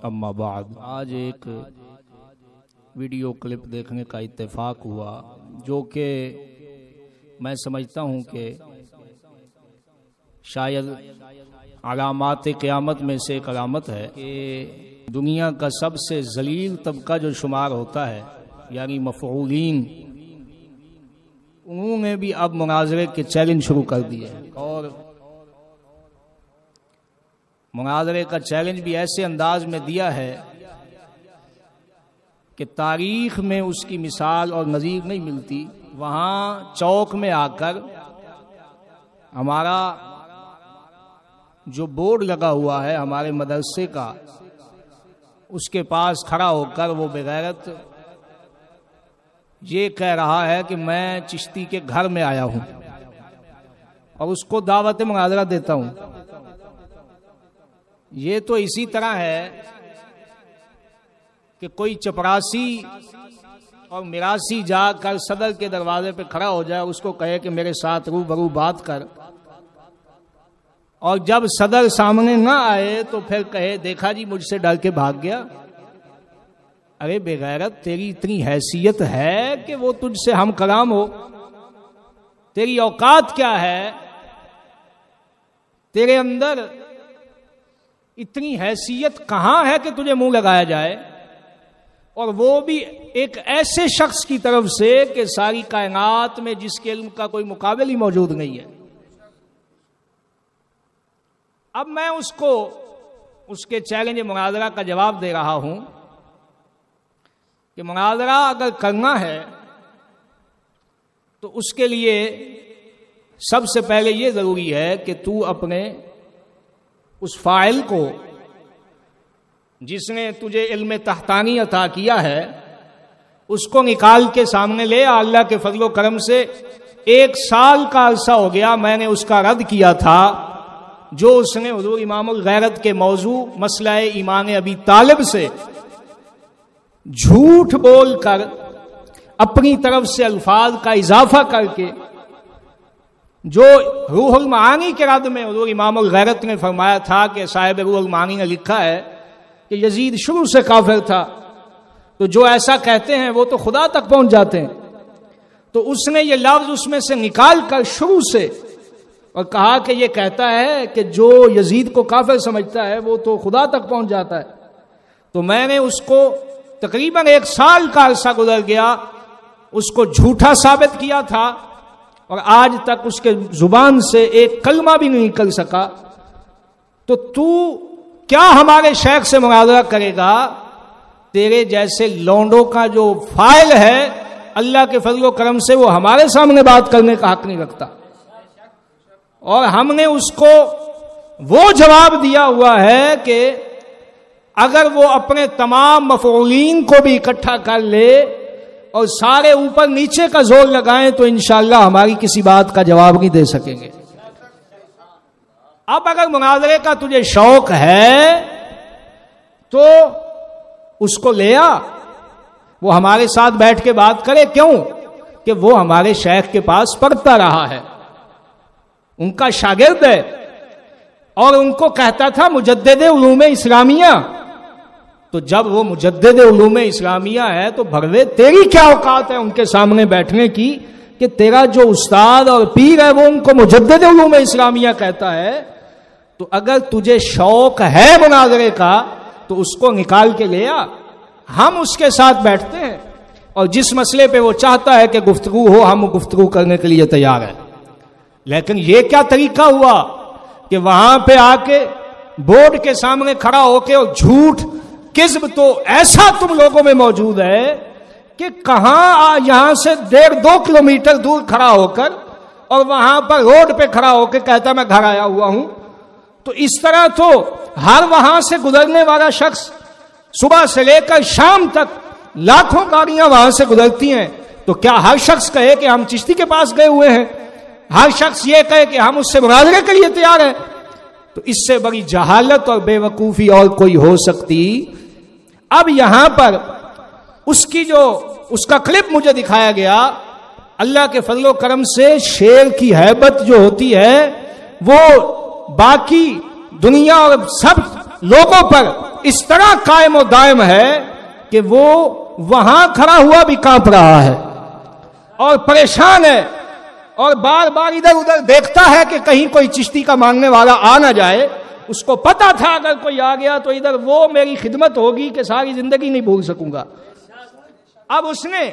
اما بعد، آج ایک ویڈیو کلپ دیکھنے کا اتفاق ہوا جو کہ میں سمجھتا ہوں کہ شاید علامات قیامت میں سے ایک علامت ہے کہ دنیا کا سب سے ذلیل طبقہ جو شمار ہوتا ہے یعنی مفعولین، انہوں نے بھی اب مناظرے کے چیلنج شروع کر دیے اور مناظرے کا چیلنج بھی ایسے انداز میں دیا ہے کہ تاریخ میں اس کی مثال اور نظیر نہیں ملتی۔ وہاں چوک میں آ کر ہمارا جو بورڈ لگا ہوا ہے ہمارے مدرسے کا، اس کے پاس کھڑا ہو کر وہ بغیرت یہ کہہ رہا ہے کہ میں چشتی کے گھر میں آیا ہوں اور اس کو دعوت مناظرہ دیتا ہوں۔ یہ تو اسی طرح ہے کہ کوئی چپراسی اور میراسی جا کر صدر کے دروازے پہ کھڑا ہو جائے، اس کو کہے کہ میرے ساتھ روبرو بات کر، اور جب صدر سامنے نہ آئے تو پھر کہے دیکھا جی مجھ سے ڈر کے بھاگ گیا۔ ارے بے غیرت، تیری اتنی حیثیت ہے کہ وہ تجھ سے ہم کلام ہو؟ تیری اوقات کیا ہے؟ تیرے اندر اتنی حیثیت کہاں ہے کہ تجھے منہ لگایا جائے، اور وہ بھی ایک ایسے شخص کی طرف سے کہ ساری کائنات میں جس کے علم کا کوئی مقابل ہی موجود نہیں ہے۔ اب میں اس کو اس کے چیلنج مناظرہ کا جواب دے رہا ہوں کہ مناظرہ اگر کرنا ہے تو اس کے لیے سب سے پہلے یہ ضروری ہے کہ تو اپنے اس فاعل کو جس نے تجھے علم تحتانی عطا کیا ہے اس کو نکال کے سامنے لے۔ اللہ کے فضل و کرم سے 1 سال کا عرصہ ہو گیا میں نے اس کا رد کیا تھا جو اس نے حضور امام الغیرت کے موضوع مسئلہ ایمان ابی طالب سے جھوٹ بول کر اپنی طرف سے الفاظ کا اضافہ کر کے، جو روح المعانی کے رد میں حضور امام الغیرت نے فرمایا تھا کہ صاحب روح المعانی نے لکھا ہے کہ یزید شروع سے کافر تھا، تو جو ایسا کہتے ہیں وہ تو خدا تک پہنچ جاتے ہیں۔ تو اس نے یہ لفظ اس میں سے نکال کر شروع سے اور کہا کہ یہ کہتا ہے کہ جو یزید کو کافر سمجھتا ہے وہ تو خدا تک پہنچ جاتا ہے۔ تو میں نے اس کو تقریباً 1 سال کا عرصہ گزر گیا، اس کو جھوٹا ثابت کیا تھا اور آج تک اس کے زبان سے ایک کلمہ بھی نہیں نکل سکا۔ تو کیا ہمارے شیخ سے مناظرہ کرے گا؟ تیرے جیسے لونڈوں کا جو فائل ہے اللہ کے فضل و کرم سے وہ ہمارے سامنے بات کرنے کا حق نہیں رکھتا، اور ہم نے اس کو وہ جواب دیا ہوا ہے کہ اگر وہ اپنے تمام مفعولین کو بھی اکٹھا کر لے اور سارے اوپر نیچے کا زور لگائیں تو انشاءاللہ ہماری کسی بات کا جواب نہیں دے سکیں گے۔ اب اگر مناظرے کا تجھے شوق ہے تو اس کو لے آ، وہ ہمارے ساتھ بیٹھ کے بات کرے۔ کیوں کہ وہ ہمارے شیخ کے پاس پڑھتا رہا ہے، ان کا شاگرد ہے، اور ان کو کہتا تھا مجدد علوم اسلامیہ۔ تو جب وہ مجدد علوم اسلامیہ ہے تو بھروے تیری کیا اوقات ہے ان کے سامنے بیٹھنے کی کہ تیرا جو استاد اور پیر ہے وہ ان کو مجدد علوم اسلامیہ کہتا ہے۔ تو اگر تجھے شوق ہے مناظرے کا تو اس کو نکال کے لے آ، ہم اس کے ساتھ بیٹھتے ہیں، اور جس مسئلے پہ وہ چاہتا ہے کہ گفتگو ہو ہم گفتگو کرنے کے لیے تیار ہیں۔ لیکن یہ کیا طریقہ ہوا کہ وہاں پہ آ کے بورڈ کے سامنے کھڑا ہو کے، اور جھوٹ کذب تو ایسا تم لوگوں میں موجود ہے کہ کہاں یہاں سے 1.5-2 کلومیٹر دور کھڑا ہو کر اور وہاں پر روڈ پہ کھڑا ہو کے کہتا میں گھر آیا ہوا ہوں۔ تو اس طرح تو ہر وہاں سے گزرنے والا شخص صبح سے لے کر شام تک لاکھوں گاڑیاں وہاں سے گزرتی ہیں، تو کیا ہر شخص کہے کہ ہم چشتی کے پاس گئے ہوئے ہیں؟ ہر شخص یہ کہے کہ ہم اس سے مناظرے کے لیے تیار ہیں؟ تو اس سے بڑی جہالت اور بے وقوفی اور کوئی ہو سکتی؟ اب یہاں پر اس کا کلپ مجھے دکھایا گیا، اللہ کے فضل و کرم سے شیر کی ہیبت جو ہوتی ہے وہ باقی دنیا اور سب لوگوں پر اس طرح قائم و دائم ہے کہ وہ وہاں کھڑا ہوا بھی کانپ رہا ہے اور پریشان ہے اور بار بار ادھر ادھر دیکھتا ہے کہ کہیں کوئی چشتی کا مانگنے والا آ نہ جائے. اس کو پتا تھا اگر کوئی آ گیا تو ادھر وہ میری خدمت ہوگی کہ ساری زندگی نہیں بھول سکوں گا. اب اس نے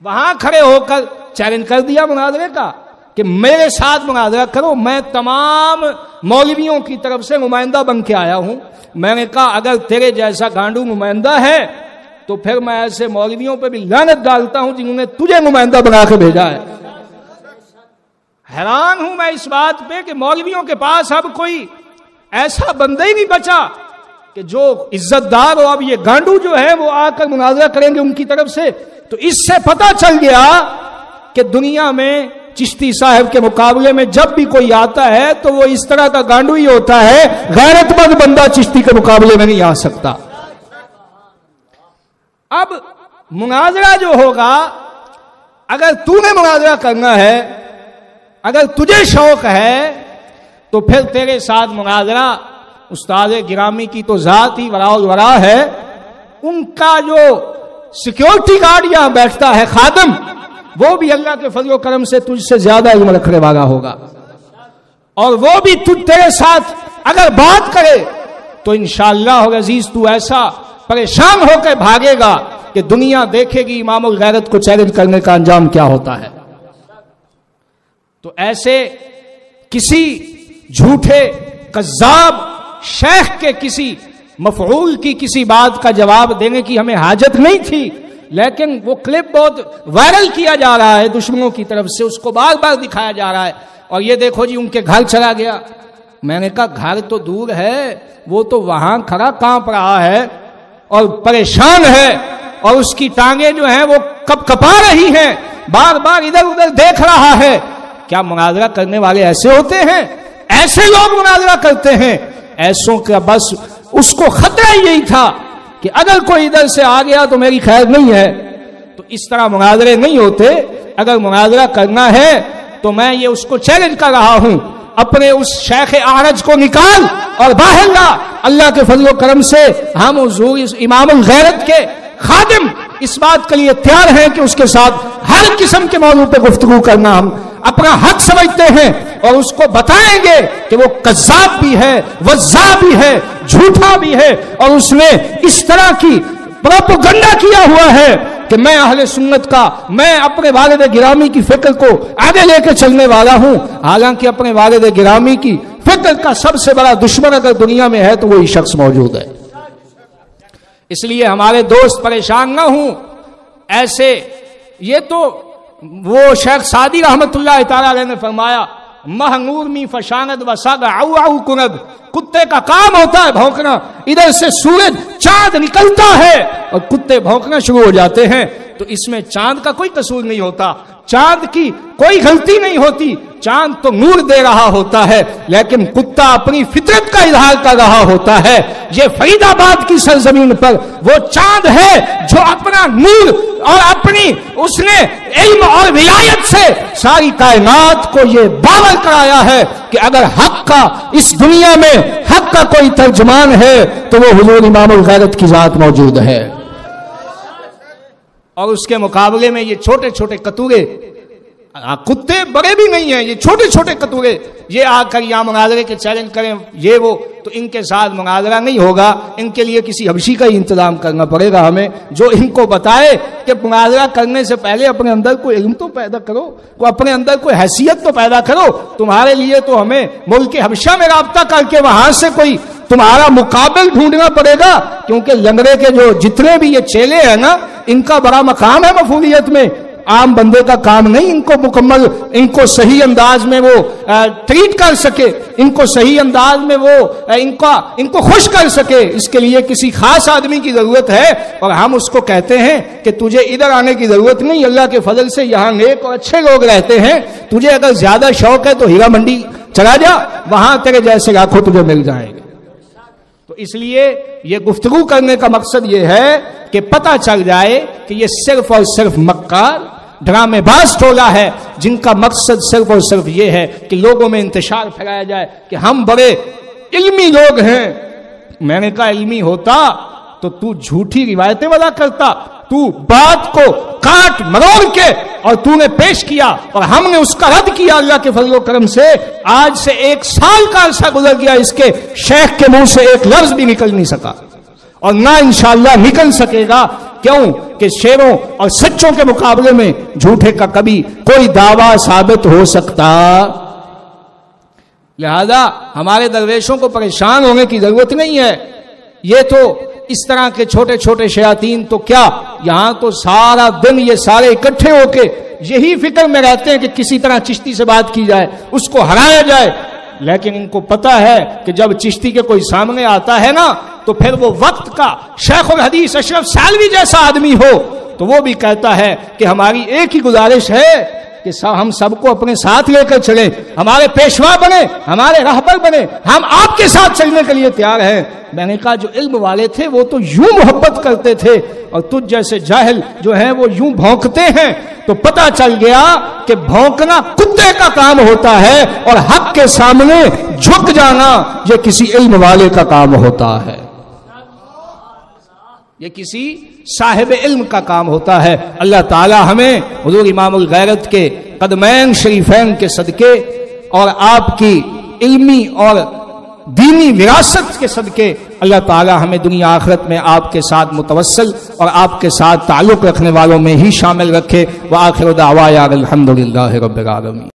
وہاں کھڑے ہو کر چیلنج کر دیا مناظرے کا کہ میرے ساتھ مناظرہ کرو. میں تمام مولویوں کی طرف سے نمائندہ بن کے آیا ہوں. میں نے کہا اگر تیرے جیسا گانڈو نمائندہ ہے تو پھر میں ایسے مولویوں پہ بھی لعنت ڈالتا ہوں جنہوں نے تجھے نمائندہ بنا کے بھیجا ہے. حیران ہوں میں اس بات پہ کہ مولویوں کے پاس اب کوئی ایسا بندہ ہی نہیں بچا کہ جو عزت دار ہو. اب یہ گانڈو جو ہے وہ آ کر مناظرہ کریں گے ان کی طرف سے. تو اس سے پتہ چل گیا کہ دنیا میں چشتی صاحب کے مقابلے میں جب بھی کوئی آتا ہے تو وہ اس طرح کا گانڈو ہی ہوتا ہے. غیرت مند بندہ چشتی کے مقابلے میں نہیں آ سکتا. اب مناظرہ جو ہوگا, اگر تو نے مناظرہ کرنا ہے, اگر تجھے شوق ہے تو پھر تیرے ساتھ مناظرہ استاد گرامی کی تو ذات ہی ورا الورا ہے. ان کا جو سیکیورٹی گارڈ یہاں بیٹھتا ہے خادم, وہ بھی اللہ کے فضل و کرم سے تجھ سے زیادہ علم رکھنے والا ہوگا اور وہ بھی تیرے ساتھ اگر بات کرے تو انشاءاللہ عزیز تو ایسا پریشان ہو کے بھاگے گا کہ دنیا دیکھے گی امام الغیرت کو چیلنج کرنے کا انجام کیا ہوتا ہے. تو ایسے کسی جھوٹے کذاب شیخ کے کسی مفعول کی کسی بات کا جواب دینے کی ہمیں حاجت نہیں تھی, لیکن وہ کلپ بہت وائرل کیا جا رہا ہے دشمنوں کی طرف سے, اس کو بار بار دکھایا جا رہا ہے. اور یہ دیکھو جی ان کے گھر چلا گیا. میں نے کہا گھر تو دور ہے, وہ تو وہاں کھڑا کانپ رہا ہے اور پریشان ہے اور اس کی ٹانگیں جو ہیں وہ کپ کپا رہی ہیں, بار بار ادھر ادھر دیکھ رہا ہے. کیا مناظرہ کرنے والے ایسے ہوتے ہیں؟ ایسے لوگ مناظرہ کرتے ہیں. ایسوں کا بس اس کو خطرہ یہی تھا کہ اگر کوئی ادھر سے آ گیا تو میری خیر نہیں ہے. تو اس طرح مناظرے نہیں ہوتے. اگر مناظرہ کرنا ہے تو میں یہ اس کو چیلنج کر رہا ہوں, اپنے اس شیخ اعرج کو نکال اور باہر لا. اللہ کے فضل و کرم سے ہم حضور امام الغیرت کے خادم اس بات کے لیے تیار ہیں کہ اس کے ساتھ ہر قسم کے موضوع پہ گفتگو کرنا ہم اپنا حق سمجھتے ہیں اور اس کو بتائیں گے کہ وہ کذاب بھی ہے, وضاع بھی ہے, جھوٹا بھی ہے اور اس نے اس طرح کی پروپیگنڈا کیا ہوا ہے کہ میں اہل سنت کا, میں اپنے والد گرامی کی فکر کو آگے لے کے چلنے والا ہوں. حالانکہ اپنے والد گرامی کی فکر کا سب سے بڑا دشمن اگر دنیا میں ہے تو وہی شخص موجود ہے. اس لیے ہمارے دوست پریشان نہ ہوں. ایسے یہ تو وہ شیخ سعدی رحمت اللہ تعالی علیہ نے فرمایا, مہنور می فشاند و ساگ او او کند, کتے کا کام ہوتا ہے بھونکنا. ادھر سے سورج چاند نکلتا ہے اور کتے بھونکنا شروع ہو جاتے ہیں. تو اس میں چاند کا کوئی قصور نہیں ہوتا, چاند کی کوئی غلطی نہیں ہوتی. چاند تو نور دے رہا ہوتا ہے لیکن کتا اپنی فطرت کا اظہار کر رہا ہوتا ہے. یہ فرید آباد کی سرزمین پر وہ چاند ہے جو اپنا نور اور اپنی اس نے علم اور ولایت سے ساری کائنات کو یہ باور کرایا ہے کہ اگر حق کا اس دنیا میں حق کا کوئی ترجمان ہے تو وہ حضور امام الغیرت کی ذات موجود ہے. اور اس کے مقابلے میں یہ چھوٹے چھوٹے کتورے, کتے بڑے بھی نہیں ہیں, یہ چھوٹے چھوٹے کتورے یہ آ کر یہاں مناظرے کے چیلنج کریں یہ وہ, تو ان کے ساتھ مناظرہ نہیں ہوگا. ان کے لیے کسی حبشی کا ہی انتظام کرنا پڑے گا ہمیں, جو ان کو بتائے کہ مناظرہ کرنے سے پہلے اپنے اندر کوئی علم تو پیدا کرو, اپنے اندر کوئی حیثیت تو پیدا کرو. تمہارے لیے تو ہمیں ملک حبشہ میں رابطہ کر کے وہاں سے کوئی تمہارا مقابل ڈھونڈنا پڑے گا, کیونکہ لنگڑے کے جو جتنے بھی یہ چیلے ہیں نا, ان کا بڑا مقام ہے مفعولیت میں. عام بندے کا کام نہیں ان کو مکمل, ان کو صحیح انداز میں وہ ٹریٹ کر سکے, ان کو صحیح انداز میں وہ ان کو خوش کر سکے. اس کے لیے کسی خاص آدمی کی ضرورت ہے اور ہم اس کو کہتے ہیں کہ تجھے ادھر آنے کی ضرورت نہیں, اللہ کے فضل سے یہاں نیک اور اچھے لوگ رہتے ہیں. تجھے اگر زیادہ شوق ہے تو ہیرا منڈی چلا جا, وہاں تیرے جیسے لاکھوں تجھے مل جائیں گے. تو اس لیے یہ گفتگو کرنے کا مقصد یہ ہے کہ پتہ چل جائے کہ یہ صرف اور صرف مکار ڈرامے باز ٹولہ ہے جن کا مقصد صرف اور صرف یہ ہے کہ لوگوں میں انتشار پھیلایا جائے کہ ہم بڑے علمی لوگ ہیں. میں نے کہا علمی ہوتا تو تو جھوٹی روایتیں وضع کرتا، تو بات کو کاٹ مروڑ کے اور تو نے پیش کیا اور ہم نے اس کا رد کیا. اللہ کے فضل و کرم سے آج سے 1 سال کا عرصہ گزر گیا، اس کے شیخ کے منہ سے ایک لفظ بھی نکل نہیں سکا اور نہ انشاءاللہ نکل سکے گا. کیوں کہ شیروں اور سچوں کے مقابلے میں جھوٹے کا کبھی کوئی دعویٰ ثابت ہو سکتا. لہذا ہمارے درویشوں کو پریشان ہونے کی ضرورت نہیں ہے. یہ تو اس طرح کے چھوٹے چھوٹے شیاطین تو کیا، یہاں تو سارا دن یہ سارے اکٹھے ہو کے یہی فکر میں رہتے ہیں کہ کسی طرح چشتی سے بات کی جائے، اس کو ہرایا جائے. لیکن ان کو پتا ہے کہ جب چشتی کے کوئی سامنے آتا ہے نا تو پھر وہ وقت کا شیخ الحدیث اشرف سالوی جیسا آدمی ہو تو وہ بھی کہتا ہے کہ ہماری ایک ہی گزارش ہے کہ ہم سب کو اپنے ساتھ لے کر چلیں، ہمارے پیشوا بنے، ہمارے رہبر بنے، ہم آپ کے ساتھ چلنے کے لیے تیار ہیں. میں نے کہا جو علم والے تھے وہ تو یوں محبت کرتے تھے اور تجھ جیسے جاہل جو ہیں وہ یوں بھونکتے ہیں. تو پتا چل گیا کہ بھونکنا کتے کا کام ہوتا ہے اور حق کے سامنے جھک جانا یہ کسی علم والے کا کام ہوتا ہے، یہ کسی صاحب علم کا کام ہوتا ہے. اللہ تعالی ہمیں حضور امام الغیرت کے قدمین شریفین کے صدقے اور آپ کی علمی اور دینی وراثت کے صدقے اللہ تعالی ہمیں دنیا آخرت میں آپ کے ساتھ متوسل اور آپ کے ساتھ تعلق رکھنے والوں میں ہی شامل رکھے. وآخر دعوانا الحمدللہ رب العالمین.